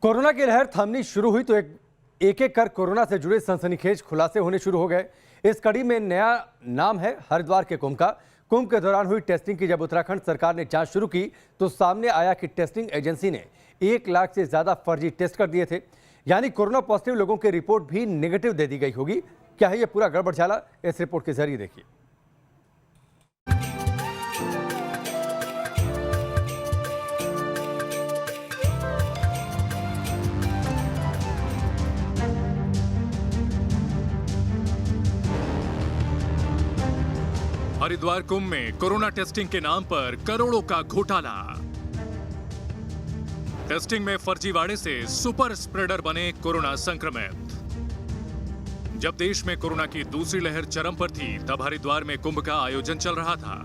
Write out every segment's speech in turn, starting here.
Corona की लहर थमनी शुरू हुई तो एक एक कर कोरोना से जुड़े सनसनीखेज खुलासे होने शुरू हो गए। इस कड़ी में नया नाम है हरिद्वार के कुंभ का। कुंभ के दौरान हुई टेस्टिंग की जब उत्तराखंड सरकार ने जांच शुरू की तो सामने आया कि टेस्टिंग एजेंसी ने 1 लाख से ज्यादा फर्जी टेस्ट कर दिए थे। यानी कोरोना पॉजिटिव लोगों की रिपोर्ट भी नेगेटिव दे दी गई होगी। क्या है ये पूरा गड़बड़ झाला, इस रिपोर्ट के जरिए देखिए। हरिद्वार कुंभ में कोरोना टेस्टिंग के नाम पर करोड़ों का घोटाला। टेस्टिंग में फर्जीवाड़े से सुपर स्प्रेडर बने कोरोना संक्रमित। जब देश में कोरोना की दूसरी लहर चरम पर थी, तब हरिद्वार में कुंभ का आयोजन चल रहा था।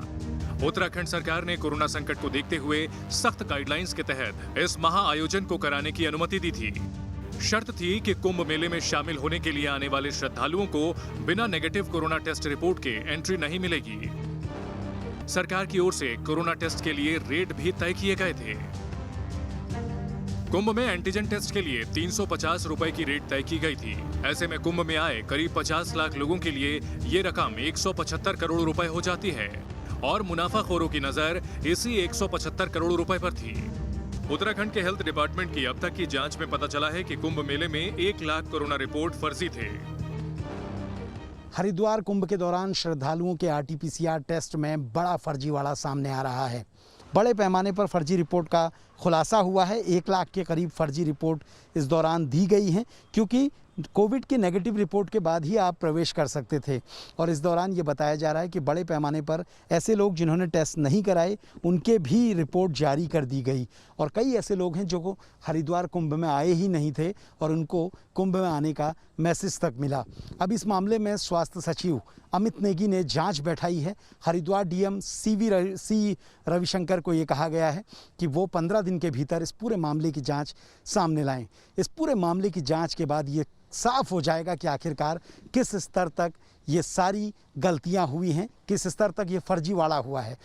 उत्तराखंड सरकार ने कोरोना संकट को देखते हुए सख्त गाइडलाइंस के तहत इस महाआयोजन को कराने की अनुमति दी थी। शर्त थी कि कुंभ मेले में शामिल होने के लिए आने वाले श्रद्धालुओं को बिना नेगेटिव कोरोना टेस्ट रिपोर्ट के एंट्री नहीं मिलेगी। सरकार की ओर से कोरोना टेस्ट के लिए रेट भी तय किए गए थे। कुंभ में एंटीजन टेस्ट के लिए 350 रुपए की रेट तय की गई थी। ऐसे में कुंभ में आए करीब 50 लाख लोगों के लिए ये रकम 175 करोड़ रुपए हो जाती है और मुनाफाखोरों की नजर इसी 175 करोड़ रुपए पर थी। उत्तराखंड के हेल्थ डिपार्टमेंट की अब तक की जांच में पता चला है कि कुंभ मेले में 1 लाख कोरोना रिपोर्ट फर्जी थे। हरिद्वार कुंभ के दौरान श्रद्धालुओं के आरटीपीसीआर टेस्ट में बड़ा फर्जीवाड़ा सामने आ रहा है। बड़े पैमाने पर फर्जी रिपोर्ट का खुलासा हुआ है। 1 लाख के करीब फर्जी रिपोर्ट इस दौरान दी गई हैं, क्योंकि कोविड की नेगेटिव रिपोर्ट के बाद ही आप प्रवेश कर सकते थे। और इस दौरान ये बताया जा रहा है कि बड़े पैमाने पर ऐसे लोग जिन्होंने टेस्ट नहीं कराए उनके भी रिपोर्ट जारी कर दी गई। और कई ऐसे लोग हैं जो हरिद्वार कुंभ में आए ही नहीं थे और उनको कुंभ में आने का मैसेज तक मिला। अब इस मामले में स्वास्थ्य सचिव अमित नेगी ने जांच बैठाई है। हरिद्वार डीएम सी रविशंकर को ये कहा गया है कि वो 15 दिन के भीतर इस पूरे मामले की जांच सामने लाएं। इस पूरे मामले की जांच के बाद ये साफ हो जाएगा कि आखिरकार किस स्तर तक ये सारी गलतियां हुई हैं, किस स्तर तक ये फर्जीवाड़ा हुआ है।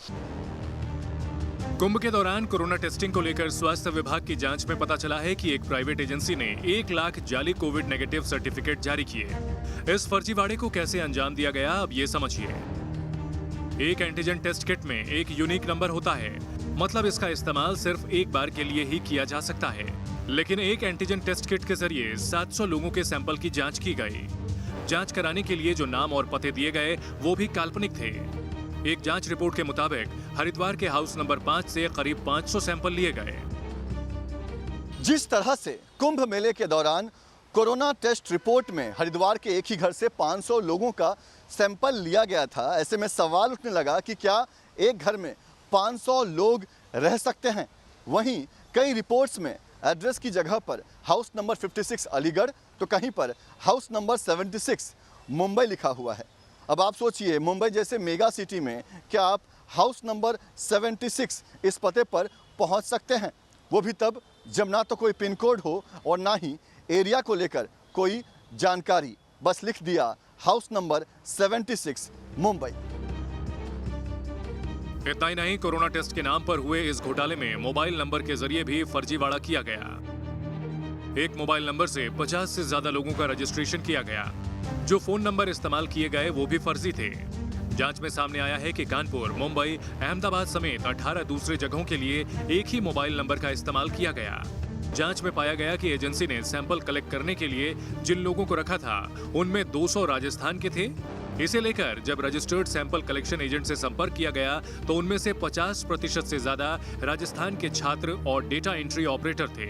कुंभ के दौरान कोरोना टेस्टिंग को लेकर स्वास्थ्य विभाग की जांच में पता चला है कि एक प्राइवेट एजेंसी ने 1 लाख जाली कोविड नेगेटिव सर्टिफिकेट जारी किए। इस फर्जीवाड़े को कैसे अंजाम दिया गया, अब ये समझिए। एक एंटीजन टेस्ट किट में एक यूनिक नंबर होता है, मतलब इसका इस्तेमाल सिर्फ एक बार के लिए ही किया जा सकता है। लेकिन एक एंटीजन टेस्ट किट के जरिए 700 लोगों के सैंपल की जांच की गई। जांच कराने के लिए जो नाम और पते दिए गए वो भी काल्पनिक थे। एक जांच रिपोर्ट के मुताबिक हरिद्वार के हाउस नंबर 5 से करीब 500 सैंपल लिए गए। जिस तरह से कुंभ मेले के दौरान कोरोना टेस्ट रिपोर्ट में हरिद्वार के एक ही घर से 500 लोगों का सैंपल लिया गया था, ऐसे में सवाल उठने लगा कि क्या एक घर में 500 लोग रह सकते हैं। वहीं कई रिपोर्ट्स में एड्रेस की जगह पर हाउस नंबर 56 अलीगढ़ तो कहीं पर हाउस नंबर 76 मुंबई लिखा हुआ है। अब आप सोचिए, मुंबई जैसे मेगा सिटी में क्या आप हाउस नंबर 76 इस पते पर पहुंच सकते हैं? वो भी तब जब ना तो कोई पिन कोड हो और ना ही एरिया को लेकर कोई जानकारी, बस लिख दिया हाउस नंबर 76 मुंबई। इतना ही नहीं, कोरोना टेस्ट के नाम पर हुए इस घोटाले में मोबाइल नंबर के जरिए भी फर्जीवाड़ा किया गया। एक मोबाइल नंबर से 50 से ज्यादा लोगों का रजिस्ट्रेशन किया गया। जो फोन नंबर इस्तेमाल किए गए वो भी फर्जी थे। जांच में सामने आया है कि कानपुर, मुंबई, अहमदाबाद समेत 18 दूसरे जगहों के लिए एक ही मोबाइल नंबर का इस्तेमाल किया गया। जांच में पाया गया कि एजेंसी ने सैंपल कलेक्ट करने के लिए जिन लोगों को रखा था उनमें 200 राजस्थान के थे। इसे लेकर जब रजिस्टर्ड सैंपल कलेक्शन एजेंट से संपर्क किया गया तो उनमें से 50% से ज्यादा राजस्थान के छात्र और डेटा एंट्री ऑपरेटर थे।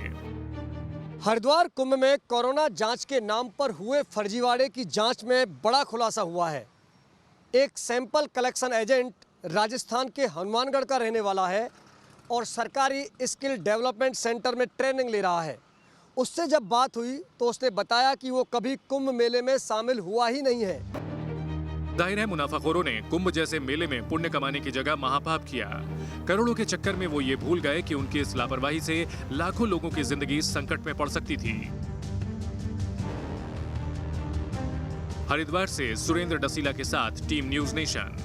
हरिद्वार कुंभ में कोरोना जांच के नाम पर हुए फर्जीवाड़े की जांच में बड़ा खुलासा हुआ है। एक सैंपल कलेक्शन एजेंट राजस्थान के हनुमानगढ़ का रहने वाला है और सरकारी स्किल डेवलपमेंट सेंटर में ट्रेनिंग ले रहा है। उससे जब बात हुई तो उसने बताया कि वो कभी कुंभ मेले में शामिल हुआ ही नहीं है। जाहिर है, मुनाफाखोरों ने कुंभ जैसे मेले में पुण्य कमाने की जगह महापाप किया। करोड़ों के चक्कर में वो ये भूल गए कि उनकी इस लापरवाही से लाखों लोगों की जिंदगी संकट में पड़ सकती थी। हरिद्वार से सुरेंद्र डसीला के साथ टीम न्यूज़ नेशन।